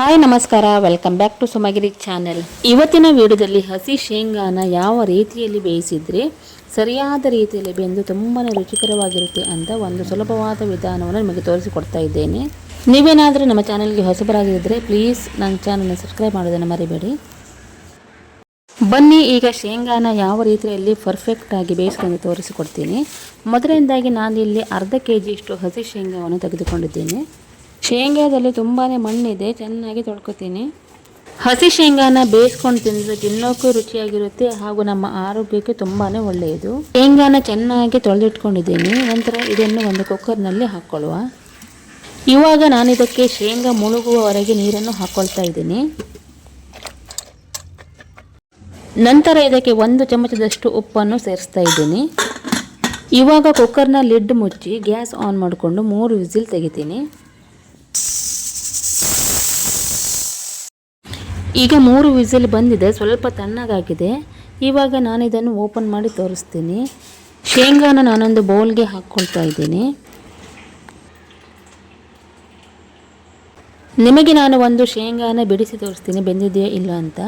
Hi ನಮಸ್ಕಾರ, welcome back to ಸುಮಗಿರಿ channel. ಇವತ್ತಿನ ವಿಡಿಯೋದಲ್ಲಿ ಹಸಿ ಶೇಂಗಾನ ಯಾವ ರೀತಿಯಲ್ಲಿ ಬೇಯಿಸಿದರೆ ಸರಿಯಾದ ರೀತಿಯಲ್ಲಿ ಬೆಂದು ತುಂಬಾ ರುಚಿಕರವಾಗಿರುತ್ತೆ ಅಂತ ಒಂದು ಸುಲಭವಾದ ವಿಧಾನವನ್ನು ನಿಮಗೆ ತೋರಿಸಿಕೊಡ್ತಾ ಇದ್ದೇನೆ. ನೀವೇನಾದರೂ ನಮ್ಮ ಚಾನೆಲ್ಗೆ ಹೊಸಬರಾಗಿದ್ದರೆ ಪ್ಲೀಸ್ ನನ್ನ ಚಾನಲ್ನ ಸಬ್ಸ್ಕ್ರೈಬ್ ಮಾಡೋದನ್ನು ಮರಿಬೇಡಿ. ಬನ್ನಿ ಈಗ ಶೇಂಗಾನ ಯಾವ ರೀತಿಯಲ್ಲಿ ಪರ್ಫೆಕ್ಟಾಗಿ ಬೇಯಿಸ್ಕೊಂಡು ತೋರಿಸಿಕೊಡ್ತೀನಿ. ಮೊದಲನೇದಾಗಿ ನಾನಿಲ್ಲಿ ಅರ್ಧ kg ಹಸಿ ಶೇಂಗಾವನ್ನು ತೆಗೆದುಕೊಂಡಿದ್ದೇನೆ. ಶೇಂಗಾದಲ್ಲಿ ತುಂಬಾ ಮಣ್ಣಿದೆ, ಚೆನ್ನಾಗಿ ತೊಳ್ಕೊತೀನಿ. ಹಸಿ ಶೇಂಗಾನ ಬೇಯಿಸ್ಕೊಂಡು ತಿಂದರೆ ತಿನ್ನೋಕ್ಕೂ ರುಚಿಯಾಗಿರುತ್ತೆ ಹಾಗೂ ನಮ್ಮ ಆರೋಗ್ಯಕ್ಕೆ ತುಂಬಾ ಒಳ್ಳೆಯದು. ಶೇಂಗಾನ ಚೆನ್ನಾಗಿ ತೊಳೆದಿಟ್ಕೊಂಡಿದ್ದೀನಿ. ನಂತರ ಇದನ್ನು ಒಂದು ಕುಕ್ಕರ್ನಲ್ಲಿ ಹಾಕ್ಕೊಳ್ಳುವ. ಇವಾಗ ನಾನು ಇದಕ್ಕೆ ಶೇಂಗಾ ಮುಳುಗುವವರೆಗೆ ನೀರನ್ನು ಹಾಕ್ಕೊಳ್ತಾ ಇದ್ದೀನಿ. ನಂತರ ಇದಕ್ಕೆ 1 ಚಮಚದಷ್ಟು ಉಪ್ಪನ್ನು ಸೇರಿಸ್ತಾ ಇದ್ದೀನಿ. ಇವಾಗ ಕುಕ್ಕರ್ನ ಲಿಡ್ ಮುಚ್ಚಿ ಗ್ಯಾಸ್ ಆನ್ ಮಾಡಿಕೊಂಡು 3 ವಿಸಿಲ್ ತೆಗಿತೀನಿ. ಈಗ 3 ವಿಸಿಲ್ ಬಂದಿದೆ, ಸ್ವಲ್ಪ ತಣ್ಣಗಾಗಿದೆ. ಇವಾಗ ನಾನು ಇದನ್ನು ಓಪನ್ ಮಾಡಿ ತೋರಿಸ್ತೀನಿ. ಶೇಂಗಾನ ನಾನೊಂದು ಬೌಲ್ಗೆ ಹಾಕ್ಕೊಳ್ತಾ ಇದ್ದೀನಿ. ನಿಮಗೆ ನಾನು ಒಂದು ಶೇಂಗಾನ ಬಿಡಿಸಿ ತೋರಿಸ್ತೀನಿ ಬೆಂದಿದೆಯೋ ಇಲ್ಲ ಅಂತ.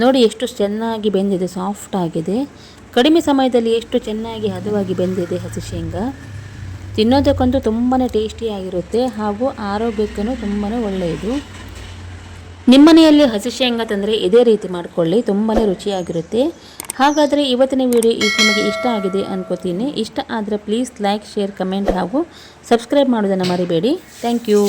ನೋಡಿ ಎಷ್ಟು ಚೆನ್ನಾಗಿ ಬೆಂದಿದೆ, ಸಾಫ್ಟ್ ಆಗಿದೆ. ಕಡಿಮೆ ಸಮಯದಲ್ಲಿ ಎಷ್ಟು ಚೆನ್ನಾಗಿ ಹದವಾಗಿ ಬೆಂದಿದೆ ಹಸಿ ಶೇಂಗಾ. ತಿನ್ನೋದಕ್ಕಂತೂ ತುಂಬಾ ಟೇಸ್ಟಿಯಾಗಿರುತ್ತೆ ಹಾಗೂ ಆರೋಗ್ಯಕ್ಕೂ ತುಂಬಾ ಒಳ್ಳೆಯದು. ನಿಮ್ಮನೆಯಲ್ಲಿ ಹಸಿ ಶೇಂಗಾ ತಂದರೆ ಇದೇ ರೀತಿ ಮಾಡಿಕೊಳ್ಳಿ, ತುಂಬಾ ರುಚಿಯಾಗಿರುತ್ತೆ. ಹಾಗಾದರೆ ಇವತ್ತಿನ ವಿಡಿಯೋ ನಿಮಗೆ ಇಷ್ಟ ಆಗಿದೆ ಅನ್ಕೋತೀನಿ. ಇಷ್ಟ ಆದರೆ ಪ್ಲೀಸ್ ಲೈಕ್, ಶೇರ್, ಕಮೆಂಟ್ ಹಾಗೂ ಸಬ್ಸ್ಕ್ರೈಬ್ ಮಾಡೋದನ್ನು ಮರಿಬೇಡಿ. Thank you.